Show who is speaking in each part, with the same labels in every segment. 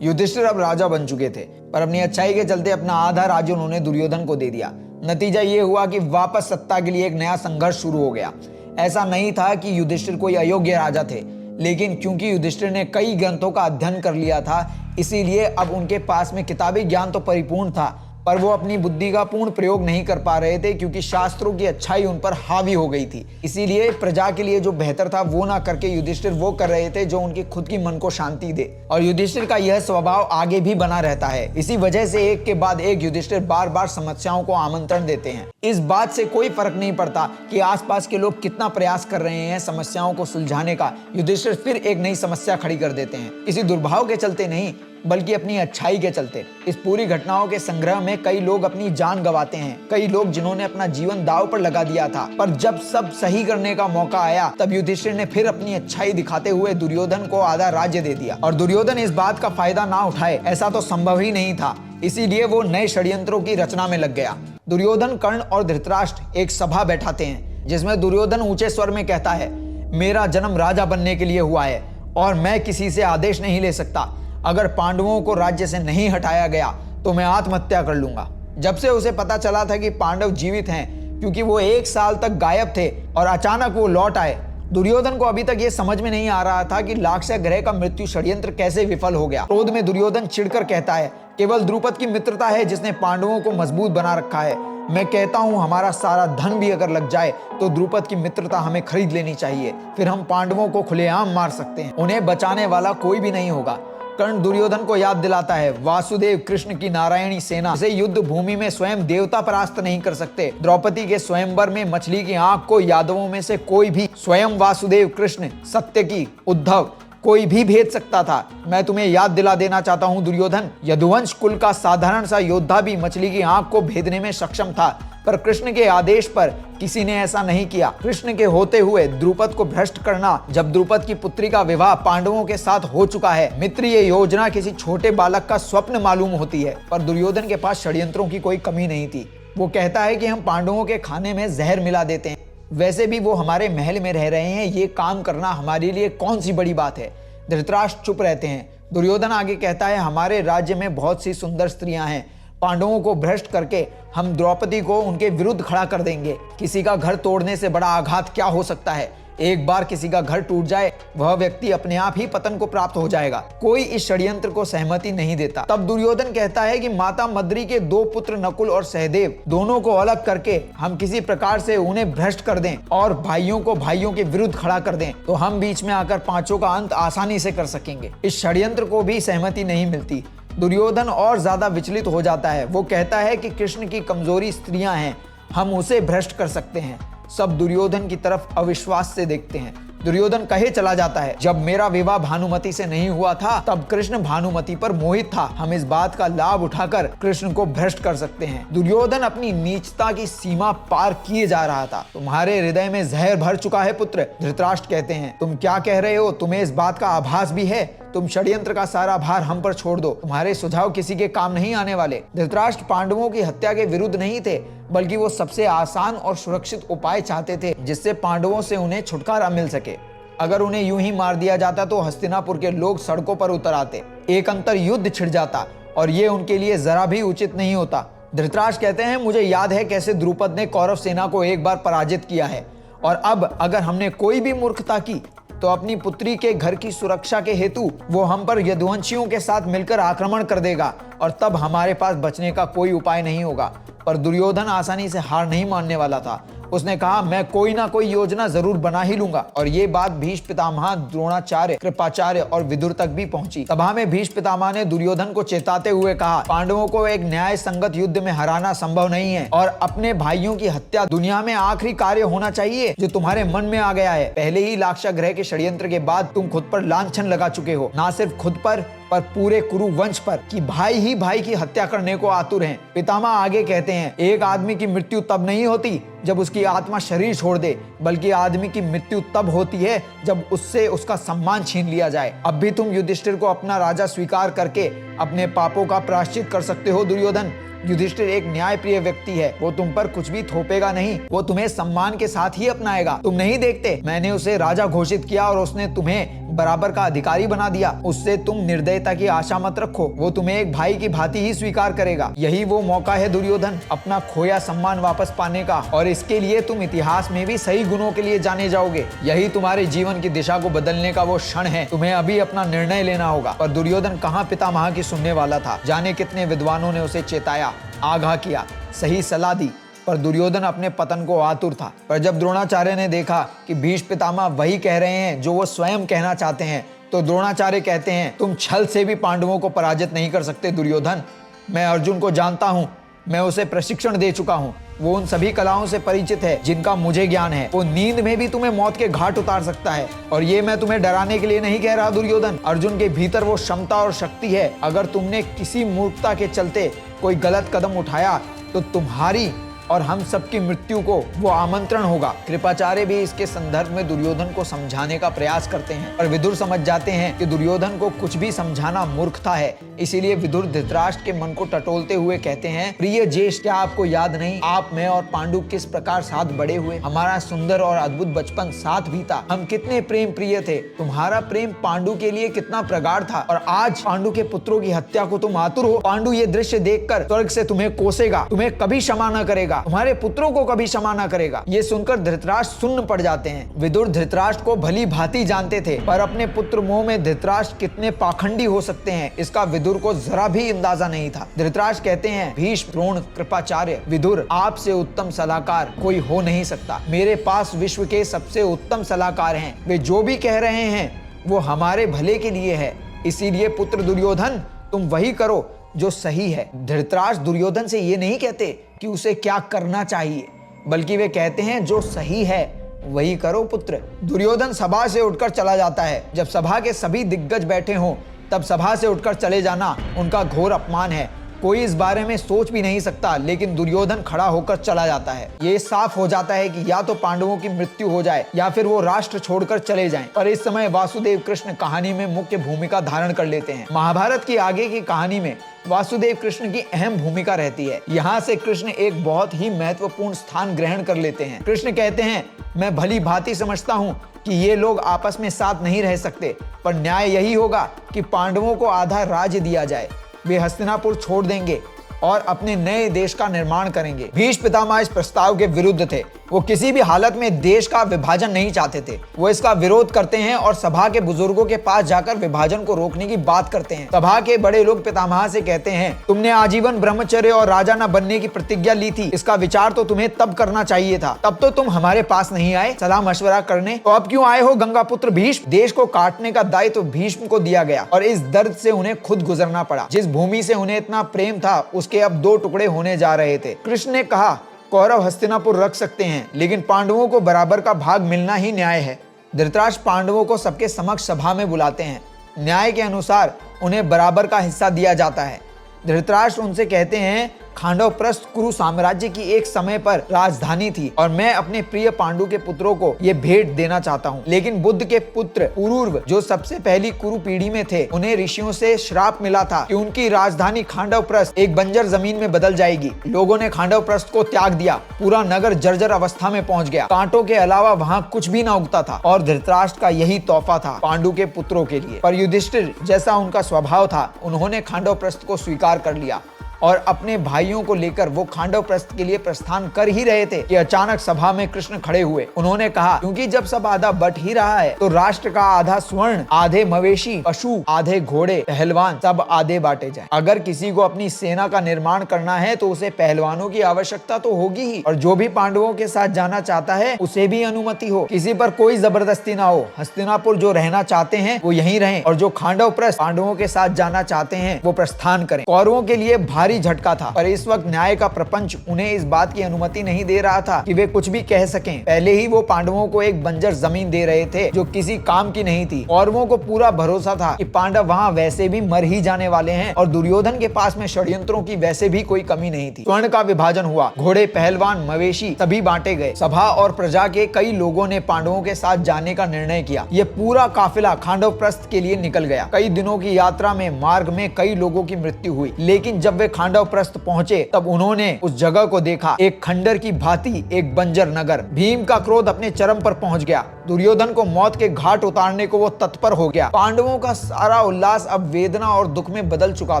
Speaker 1: युधिष्ठिर अब राजा बन चुके थे, पर अपनी अच्छाई के चलते अपना आधा राज्य उन्होंने दुर्योधन को दे दिया। नतीजा ये हुआ कि वापस सत्ता के लिए एक नया संघर्ष शुरू हो गया। ऐसा नहीं था कि युधिष्ठिर कोई अयोग्य राजा थे, लेकिन क्योंकि युधिष्ठिर ने कई ग्रंथों का अध्ययन कर लिया था, इसीलिए अब उनके पास में किताबी ज्ञान तो परिपूर्ण था, पर वो अपनी बुद्धि का पूर्ण प्रयोग नहीं कर पा रहे थे, क्योंकि शास्त्रों की अच्छाई उन पर हावी हो गई थी। इसीलिए प्रजा के लिए जो बेहतर था वो ना करके युधिष्ठिर वो कर रहे थे जो उनकी खुद की मन को शांति दे। और युधिष्ठिर का यह स्वभाव आगे भी बना रहता है। इसी वजह से एक के बाद एक युधिष्ठिर बार बार समस्याओं को आमंत्रण देते हैं। इस बात से कोई फर्क नहीं पड़ता कि आसपास के लोग कितना प्रयास कर रहे हैं समस्याओं को सुलझाने का, युधिष्ठिर फिर एक नई समस्या खड़ी कर देते हैं। किसी दुर्भाव के चलते नहीं, बल्कि अपनी अच्छाई के चलते। इस पूरी घटनाओं के संग्रह में कई लोग अपनी जान गंवाते हैं, कई लोग जिन्होंने अपना जीवन दांव पर लगा दिया था, पर जब सब सही करने का मौका आया तब युधिष्ठिर ने फिर अपनी अच्छाई दिखाते हुए दुर्योधन को आधा राज्य दे दिया। और दुर्योधन इस बात का फायदा ना उठाए ऐसा तो संभव ही नहीं था, इसीलिए वो नए षड्यंत्रों की रचना में लग गया। दुर्योधन, कर्ण और धृतराष्ट्र एक सभा बैठाते हैं, जिसमें दुर्योधन ऊंचे स्वर में कहता है, मेरा जन्म राजा बनने के लिए हुआ है और मैं किसी से आदेश नहीं ले सकता। अगर पांडवों को राज्य से नहीं हटाया गया तो मैं आत्महत्या कर लूंगा। जब से उसे पता चला था कि पांडव जीवित हैं, क्योंकि वो 1 साल तक गायब थे और अचानक वो लौट आए, दुर्योधन को अभी तक ये समझ में नहीं आ रहा था कि लाक्षय ग्रह का मृत्यु षड्यंत्र कैसे विफल हो गया। क्रोध में दुर्योधन चिढ़कर कहता है, केवल द्रुपद की मित्रता है जिसने पांडवों को मजबूत बना रखा है। मैं कहता हूं हमारा सारा धन भी अगर लग जाए तो द्रुपद की मित्रता हमें खरीद लेनी चाहिए, फिर हम पांडवों को खुलेआम मार सकते हैं, उन्हें बचाने वाला कोई भी नहीं होगा। कर्ण दुर्योधन को याद दिलाता है, वासुदेव कृष्ण की नारायणी सेना से युद्ध भूमि में स्वयं देवता परास्त नहीं कर सकते। द्रौपदी के स्वयंवर में मछली की आंख को यादवों में से कोई भी, स्वयं वासुदेव कृष्ण, सत्यकी, उद्धव, कोई भी भेद सकता था। मैं तुम्हें याद दिला देना चाहता हूं दुर्योधन, यदुवंश कुल का साधारण सा योद्धा भी मछली की आंख को भेदने में सक्षम था, पर कृष्ण के आदेश पर किसी ने ऐसा नहीं किया। कृष्ण के होते हुए द्रुपद को भ्रष्ट करना, जब द्रुपद की पुत्री का विवाह पांडवों के साथ हो चुका है। मित्र, ये योजना किसी छोटे बालक का स्वप्न मालूम होती है, पर दुर्योधन के पास षड्यंत्रों की कोई कमी नहीं थी। वो कहता है कि हम पांडवों के खाने में जहर मिला देते हैं, वैसे भी वो हमारे महल में रह रहे हैं, ये काम करना हमारे लिए कौन सी बड़ी बात है। धृतराष्ट्र चुप रहते हैं। दुर्योधन आगे कहता है, हमारे राज्य में बहुत सी सुंदर स्त्रियां हैं, पांडवों को भ्रष्ट करके हम द्रौपदी को उनके विरुद्ध खड़ा कर देंगे। किसी का घर तोड़ने से बड़ा आघात क्या हो सकता है। एक बार किसी का घर टूट जाए, वह व्यक्ति अपने आप ही पतन को प्राप्त हो जाएगा। कोई इस षड्यंत्र को सहमति नहीं देता। तब दुर्योधन कहता है कि माता मद्री के 2 पुत्र नकुल और सहदेव दोनों को अलग करके हम किसी प्रकार से उन्हें भ्रष्ट कर दें और भाइयों को भाइयों के विरुद्ध खड़ा कर दें, तो हम बीच में आकर पांचों का अंत आसानी से कर सकेंगे। इस षड्यंत्र को भी सहमति नहीं मिलती। दुर्योधन और ज्यादा विचलित हो जाता है। वो कहता है कि कृष्ण की कमजोरी स्त्रियां हैं, हम उसे भ्रष्ट कर सकते हैं। सब दुर्योधन की तरफ अविश्वास से देखते हैं। दुर्योधन कहे चला जाता है, जब मेरा विवाह भानुमति से नहीं हुआ था तब कृष्ण भानुमति पर मोहित था। हम इस बात का लाभ उठाकर कृष्ण को भ्रष्ट कर सकते हैं। दुर्योधन अपनी नीचता की सीमा पार किए जा रहा था। तुम्हारे हृदय में जहर भर चुका है पुत्र, धृतराष्ट्र कहते हैं। तुम क्या कह रहे हो? तुम्हें इस बात का आभास भी है? तुम षड्यंत्र का सारा भार हम पर छोड़ दो, तुम्हारे सुझाव किसी के काम नहीं आने वाले। धृतराष्ट्र पांडवों की हत्या के विरुद्ध नहीं थे, बल्कि वो सबसे आसान और सुरक्षित उपाय चाहते थे जिससे पांडवों से उन्हें छुटकारा मिल सके। अगर उन्हें यूं ही मार दिया जाता तो हस्तिनापुर के लोग सड़कों पर उतर आते, एक अंतर युद्ध छिड़ जाता और ये उनके लिए जरा भी उचित नहीं होता। धृतराष्ट्र कहते हैं, मुझे याद है कैसे द्रुपद ने कौरव सेना को एक बार पराजित किया है, और अब अगर हमने कोई भी मूर्खता की तो अपनी पुत्री के घर की सुरक्षा के हेतु वो हम पर यदुवंशियों के साथ मिलकर आक्रमण कर देगा और तब हमारे पास बचने का कोई उपाय नहीं होगा। पर दुर्योधन आसानी से हार नहीं मानने वाला था। उसने कहा, मैं कोई ना कोई योजना जरूर बना ही लूंगा। और ये बात भीष्म पितामह, द्रोणाचार्य, कृपाचार्य और विदुर तक भी पहुंची। सभा में भीष्म पितामह ने दुर्योधन को चेताते हुए कहा, पांडवों को एक न्याय संगत युद्ध में हराना संभव नहीं है और अपने भाइयों की हत्या दुनिया में आखिरी कार्य होना चाहिए जो तुम्हारे मन में आ गया है। पहले ही लाक्षागृह के षड्यंत्र के बाद तुम खुद पर लांछन लगा चुके हो, ना सिर्फ खुद पर पूरे कुरु वंश पर, कि भाई ही भाई की हत्या करने को आतुर हैं। पितामह आगे कहते हैं, एक आदमी की मृत्यु तब नहीं होती जब उसकी आत्मा शरीर छोड़ दे, बल्कि आदमी की मृत्यु तब होती है जब उससे उसका सम्मान छीन लिया जाए। अब भी तुम युधिष्ठिर को अपना राजा स्वीकार करके अपने पापों का प्रायश्चित कर सकते हो दुर्योधन। युधिष्ठिर एक न्यायप्रिय व्यक्ति है, वो तुम पर कुछ भी थोपेगा नहीं, वो तुम्हें सम्मान के साथ ही अपनाएगा। तुम नहीं देखते, मैंने उसे राजा घोषित किया और उसने तुम्हें बराबर का अधिकारी बना दिया, उससे तुम निर्दयता की आशा मत रखो, वो तुम्हें एक भाई की भांति ही स्वीकार करेगा। यही वो मौका है दुर्योधन, अपना खोया सम्मान वापस पाने का, और इसके लिए तुम इतिहास में भी सही गुणों के लिए जाने जाओगे। यही तुम्हारे जीवन की दिशा को बदलने का वो क्षण है। तुम्हें अभी अपना निर्णय लेना होगा। पर दुर्योधन कहाँ पितामह की सुनने वाला था। जाने कितने विद्वानों ने उसे चेताया, आगाह किया, सही सलाह दी, पर दुर्योधन अपने पतन को आतुर था। पर जब द्रोणाचार्य ने देखा कि भीष्म पितामह वही कह रहे हैं जो वो स्वयं कहना चाहते हैं, तो द्रोणाचार्य कहते हैं, तुम छल से भी पांडवों को पराजित नहीं कर सकते दुर्योधन। मैं अर्जुन को जानता हूँ, मैं उसे प्रशिक्षण दे चुका हूँ। वो उन सभी कलाओं से परिचित है जिनका मुझे ज्ञान है। वो नींद में भी तुम्हें मौत के घाट उतार सकता है। और ये मैं तुम्हें डराने के लिए नहीं कह रहा दुर्योधन। अर्जुन के भीतर वो क्षमता और शक्ति है। अगर तुमने किसी मूर्खता के चलते कोई गलत कदम उठाया तो तुम्हारी और हम सबकी मृत्यु को वो आमंत्रण होगा। कृपाचार्य भी इसके संदर्भ में दुर्योधन को समझाने का प्रयास करते हैं, पर विदुर समझ जाते हैं कि दुर्योधन को कुछ भी समझाना मूर्खता है। इसीलिए विदुर धृतराष्ट्र के मन को टटोलते हुए कहते हैं, प्रिय ज्येष्ठ, क्या आपको याद नहीं, आप, मैं और पांडु किस प्रकार साथ बड़े हुए। हमारा सुंदर और अद्भुत बचपन साथ बीता। हम कितने प्रेम प्रिय थे। तुम्हारा प्रेम पांडु के लिए कितना प्रगाढ़ था, और आज पांडु के पुत्रों की हत्या को तुम आतुर हो। पांडु ये दृश्य देखकर स्वर्ग से तुम्हें कोसेगा, तुम्हें कभी क्षमा न करेगा, तुम्हारे पुत्रों को कभी क्षमा न करेगा। ये सुनकर धृतराष्ट्र सुन्न पड़ जाते हैं। विदुर धृतराष्ट्र को भली भांति जानते थे, पर अपने पुत्र मोह में धृतराष्ट्र कितने पाखंडी हो सकते हैं, इसका विदुर को जरा भी अंदाजा नहीं था। धृतराष्ट्र कहते हैं, भीष्म, द्रोण, कृपाचार्य, विदुर, आपसे उत्तम सलाहकार कोई हो नहीं सकता। मेरे पास विश्व के सबसे उत्तम सलाहकार हैं। वे जो भी कह रहे हैं वो हमारे भले के लिए है। इसीलिए पुत्र दुर्योधन, तुम वही करो जो सही है। धृतराष्ट्र दुर्योधन से ये नहीं कहते कि उसे क्या करना चाहिए, बल्कि वे कहते हैं जो सही है वही करो पुत्र। दुर्योधन सभा से उठकर चला जाता है। जब सभा के सभी दिग्गज बैठे हों तब सभा से उठकर चले जाना उनका घोर अपमान है। कोई इस बारे में सोच भी नहीं सकता, लेकिन दुर्योधन खड़ा होकर चला जाता है। ये साफ हो जाता है कि या तो पांडवों की मृत्यु हो जाए या फिर वो राष्ट्र छोड़कर चले जाएं। पर इस समय वासुदेव कृष्ण कहानी में मुख्य भूमिका धारण कर लेते हैं। महाभारत की आगे की कहानी में वासुदेव कृष्ण की अहम भूमिका रहती है। यहाँ से कृष्ण एक बहुत ही महत्वपूर्ण स्थान ग्रहण कर लेते हैं। कृष्ण कहते हैं, मैं भली भांति समझता हूँ कि ये लोग आपस में साथ नहीं रह सकते, पर न्याय यही होगा कि पांडवों को आधा राज्य दिया जाए। वे हस्तिनापुर छोड़ देंगे और अपने नए देश का निर्माण करेंगे। भीष्म पितामह इस प्रस्ताव के विरुद्ध थे। वो किसी भी हालत में देश का विभाजन नहीं चाहते थे। वो इसका विरोध करते हैं और सभा के बुजुर्गों के पास जाकर विभाजन को रोकने की बात करते हैं। सभा के बड़े लोग पितामह से कहते हैं, तुमने आजीवन ब्रह्मचर्य और राजा न बनने की प्रतिज्ञा ली थी। इसका विचार तो तुम्हें तब करना चाहिए था। तब तो तुम हमारे पास नहीं आए सलाह मशवरा करने, तो अब क्यों आए हो गंगापुत्र भीष्म? देश को काटने का दायित्व भीष्म को दिया गया और इस दर्द से उन्हें खुद गुजरना पड़ा। जिस भूमि से उन्हें इतना प्रेम था उसके अब 2 टुकड़े होने जा रहे थे। कृष्ण ने कहा, कौरव हस्तिनापुर रख सकते हैं, लेकिन पांडवों को बराबर का भाग मिलना ही न्याय है। धृतराष्ट्र पांडवों को सबके समक्ष सभा में बुलाते हैं। न्याय के अनुसार उन्हें बराबर का हिस्सा दिया जाता है। धृतराष्ट्र उनसे कहते हैं, खांडवप्रस्थ कुरु साम्राज्य की एक समय पर राजधानी थी और मैं अपने प्रिय पांडु के पुत्रों को ये भेंट देना चाहता हूँ। लेकिन बुद्ध के पुत्र पुरूर्व, जो सबसे पहली कुरु पीढ़ी में थे, उन्हें ऋषियों से श्राप मिला था कि उनकी राजधानी खांडवप्रस्थ एक बंजर जमीन में बदल जाएगी। लोगों ने खांडवप्रस्थ को त्याग दिया। पूरा नगर जर्जर अवस्था में पहुंच गया। कांटों के अलावा वहाँ कुछ भी न उगता था और धृतराष्ट्र का यही तोहफा था पांडु के पुत्रों के लिए। पर युधिष्ठिर, जैसा उनका स्वभाव था, उन्होंने खांडवप्रस्थ को स्वीकार कर लिया और अपने भाइयों को लेकर वो खांडवप्रस्थ के लिए प्रस्थान कर ही रहे थे कि अचानक सभा में कृष्ण खड़े हुए। उन्होंने कहा, क्योंकि जब सब आधा बट ही रहा है तो राष्ट्र का आधा स्वर्ण, आधे मवेशी, पशु, आधे घोड़े, पहलवान सब आधे बांटे जाएं। अगर किसी को अपनी सेना का निर्माण करना है तो उसे पहलवानों की आवश्यकता तो होगी ही, और जो भी पांडवों के साथ जाना चाहता है उसे भी अनुमति हो। किसी पर कोई जबरदस्ती ना हो। हस्तिनापुर जो रहना चाहते हैं वो यहीं रहें और जो खांडवप्रस्थ पांडवों के साथ जाना चाहते हैं वो प्रस्थान करें। कौरवों के लिए भारी झटका था, पर इस वक्त न्याय का प्रपंच उन्हें इस बात की अनुमति नहीं दे रहा था कि वे कुछ भी कह सकें। पहले ही वो पांडवों को एक बंजर जमीन दे रहे थे जो किसी काम की नहीं थी। कौरवों को पूरा भरोसा था कि पांडव वहाँ वैसे भी मर ही जाने वाले हैं और दुर्योधन के पास में षड्यंत्रों की वैसे भी कोई कमी नहीं थी। स्वर्ण का विभाजन हुआ। घोड़े, पहलवान, मवेशी सभी बांटे गए। सभा और प्रजा के कई लोगों ने पांडवों के साथ जाने का निर्णय किया। ये पूरा काफिला खांडवप्रस्थ के लिए निकल गया। कई दिनों की यात्रा में मार्ग में कई लोगों की मृत्यु हुई, लेकिन जब वे खांडवप्रस्थ पहुंचे तब उन्होंने उस जगह को देखा, एक खंडर की भांति एक बंजर नगर। भीम का क्रोध अपने चरम पर पहुंच गया। दुर्योधन को मौत के घाट उतारने को वो तत्पर हो गया। पांडवों का सारा उल्लास अब वेदना और दुख में बदल चुका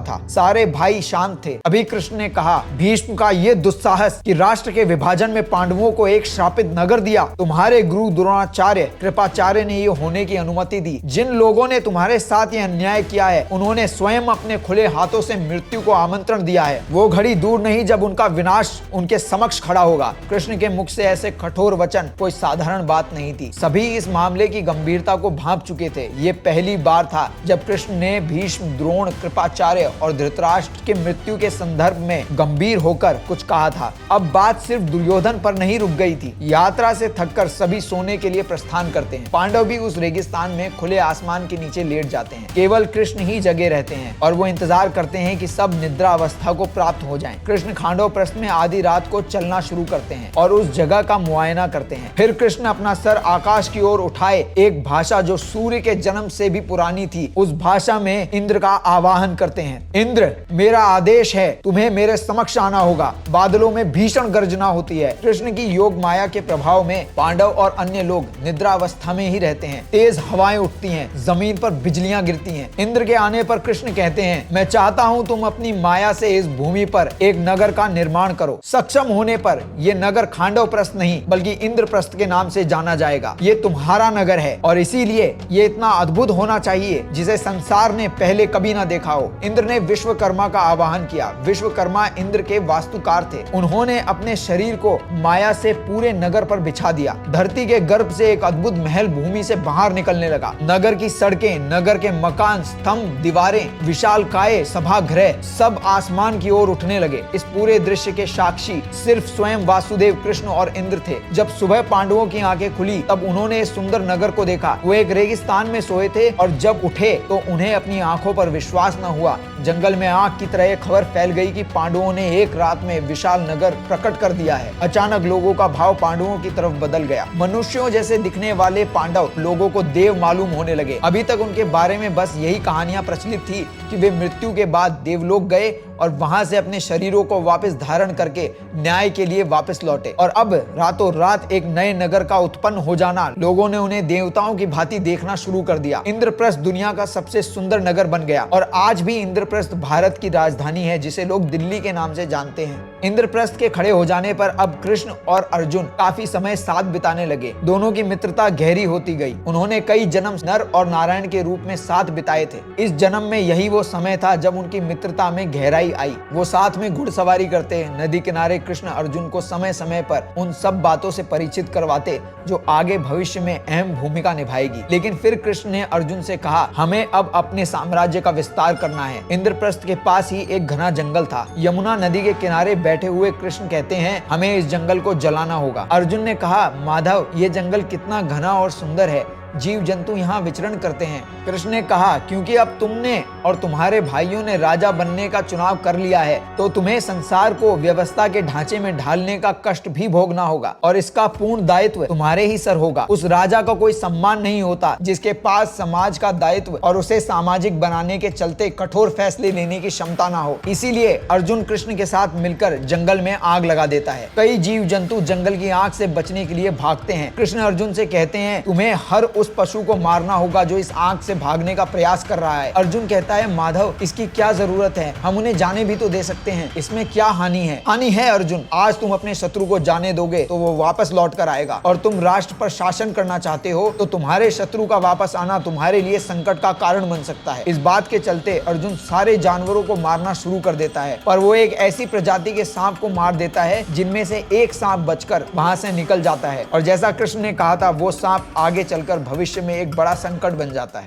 Speaker 1: था। सारे भाई शांत थे। अभी कृष्ण ने कहा, भीष्म का ये दुस्साहस कि राष्ट्र के विभाजन में पांडवों को एक श्रापित नगर दिया, तुम्हारे गुरु द्रोणाचार्य कृपाचार्य ने ये होने की अनुमति दी। जिन लोगों ने तुम्हारे साथ ये अन्याय किया है उन्होंने स्वयं अपने खुले हाथों से मृत्यु को आमंत्रण दिया है। वो घड़ी दूर नहीं जब उनका विनाश उनके समक्ष खड़ा होगा। कृष्ण के मुख से ऐसे कठोर वचन कोई साधारण बात नहीं थी। सभी इस मामले की गंभीरता को भांप चुके थे। ये पहली बार था जब कृष्ण ने भीष्म, द्रोण, कृपाचार्य और धृतराष्ट्र के मृत्यु के संदर्भ में गंभीर होकर कुछ कहा था। अब बात सिर्फ दुर्योधन पर नहीं रुक गई थी। यात्रा से थककर सभी सोने के लिए प्रस्थान करते हैं। पांडव भी उस रेगिस्तान में खुले आसमान के नीचे लेट जाते हैं। केवल कृष्ण ही जगे रहते हैं और वो इंतजार करते हैं कि सब निद्रा अवस्था को प्राप्त हो जाएं। कृष्ण खांडव प्रस्थ में आधी रात को चलना शुरू करते हैं और उस जगह का मुआयना करते हैं। फिर कृष्ण अपना सर आकाश की ओर उठाए एक भाषा जो सूर्य के जन्म से भी पुरानी थी, उस भाषा में इंद्र का आवाहन करते हैं। इंद्र, मेरा आदेश है, तुम्हें मेरे समक्ष आना होगा। बादलों में भीषण गर्जना होती है। कृष्ण की योग माया के प्रभाव में पांडव और अन्य लोग निद्रा अवस्था में ही रहते हैं। तेज हवाएं उठती हैं, जमीन पर बिजलियां गिरती हैं। इंद्र के आने पर कृष्ण कहते हैं, मैं चाहता हूं तुम अपनी माया से इस भूमि पर एक नगर का निर्माण करो। सक्षम होने पर यह नगर खांडव प्रस्थ नहीं बल्कि इंद्रप्रस्थ के नाम से जाना जाएगा। ये तुम्हारा नगर है और इसीलिए ये इतना अद्भुत होना चाहिए जिसे संसार ने पहले कभी ना देखा हो। इंद्र ने विश्वकर्मा का आवाहन किया। विश्वकर्मा इंद्र के वास्तुकार थे। उन्होंने अपने शरीर को माया से पूरे नगर पर बिछा दिया। धरती के गर्भ से एक अद्भुत महल भूमि से बाहर निकलने लगा। नगर की सड़कें, नगर के मकान, स्तंभ, दीवारें, विशालकाय सभागृह सब आसमान की ओर उठने लगे। इस पूरे दृश्य के साक्षी सिर्फ स्वयं वासुदेव, कृष्ण और इंद्र थे। जब सुबह पांडवों की आंखें खुली तब उन्होंने इस सुंदर नगर को देखा। वो एक रेगिस्तान में सोए थे और जब उठे तो उन्हें अपनी आंखों पर विश्वास न हुआ। जंगल में आग की तरह खबर फैल गई कि पांडवों ने एक रात में विशाल नगर प्रकट कर दिया है। अचानक लोगों का भाव पांडवों की तरफ बदल गया। मनुष्यों जैसे दिखने वाले पांडव लोगों को देव मालूम होने लगे। अभी तक उनके बारे में बस यही कहानियां प्रचलित थी कि वे मृत्यु के बाद देवलोक गए और वहां से अपने शरीरों को वापस धारण करके न्याय के लिए वापस लौटे। और अब रातों रात एक नए नगर का उत्पन्न हो जाना, लोगों ने उन्हें देवताओं की भांति देखना शुरू कर दिया। इंद्रप्रस्थ दुनिया का सबसे सुंदर नगर बन गया और आज भी इंद्रप्रस्थ भारत की राजधानी है जिसे लोग दिल्ली के नाम से जानते हैं। इंद्रप्रस्थ के खड़े हो जाने पर अब कृष्ण और अर्जुन काफी समय साथ बिताने लगे। दोनों की मित्रता गहरी होती गई। उन्होंने कई जन्म नर और नारायण के रूप में साथ बिताए थे। इस जन्म में यही वो समय था जब उनकी मित्रता में गहराई आई। वो साथ में घुड़सवारी करते, नदी किनारे कृष्ण अर्जुन को समय समय पर उन सब बातों से परिचित करवाते जो आगे भविष्य में अहम भूमिका निभाएगी। लेकिन फिर कृष्ण ने अर्जुन से कहा, हमें अब अपने साम्राज्य का विस्तार करना है। इंद्रप्रस्थ के पास ही एक घना जंगल था। यमुना नदी के किनारे बैठे हुए कृष्ण कहते हैं, हमें इस जंगल को जलाना होगा। अर्जुन ने कहा, माधव, ये जंगल कितना घना और सुंदर है, जीव जंतु यहाँ विचरण करते हैं। कृष्ण ने कहा, क्योंकि अब तुमने और तुम्हारे भाइयों ने राजा बनने का चुनाव कर लिया है तो तुम्हें संसार को व्यवस्था के ढांचे में ढालने का कष्ट भी भोगना होगा और इसका पूर्ण दायित्व तुम्हारे ही सर होगा। उस राजा का कोई सम्मान नहीं होता जिसके पास समाज का दायित्व और उसे सामाजिक बनाने के चलते कठोर फैसले लेने की क्षमता ना हो। इसीलिए अर्जुन कृष्ण के साथ मिलकर जंगल में आग लगा देता है। कई जीव जंतु जंगल की आग से बचने के लिए भागते हैं। कृष्ण अर्जुन से कहते हैं, तुम्हें हर उस पशु को मारना होगा जो इस आग से भागने का प्रयास कर रहा है। अर्जुन कहता है, माधव, इसकी क्या जरूरत है, हम उन्हें जाने भी तो दे सकते हैं, इसमें क्या हानि है। हानि है अर्जुन, आज तुम अपने शत्रु को जाने दोगे तो वो वापस लौट कर आएगा और तुम राष्ट्र पर शासन करना चाहते हो तो तुम्हारे शत्रु का वापस आना तुम्हारे लिए संकट का कारण बन सकता है। इस बात के चलते अर्जुन सारे जानवरों को मारना शुरू कर देता है, पर वो एक ऐसी प्रजाति के सांप को मार देता है जिनमें से एक सांप बचकर वहां से निकल जाता है और जैसा कृष्ण ने कहा था वो सांप आगे चलकर भविष्य में एक बड़ा संकट बन जाता है।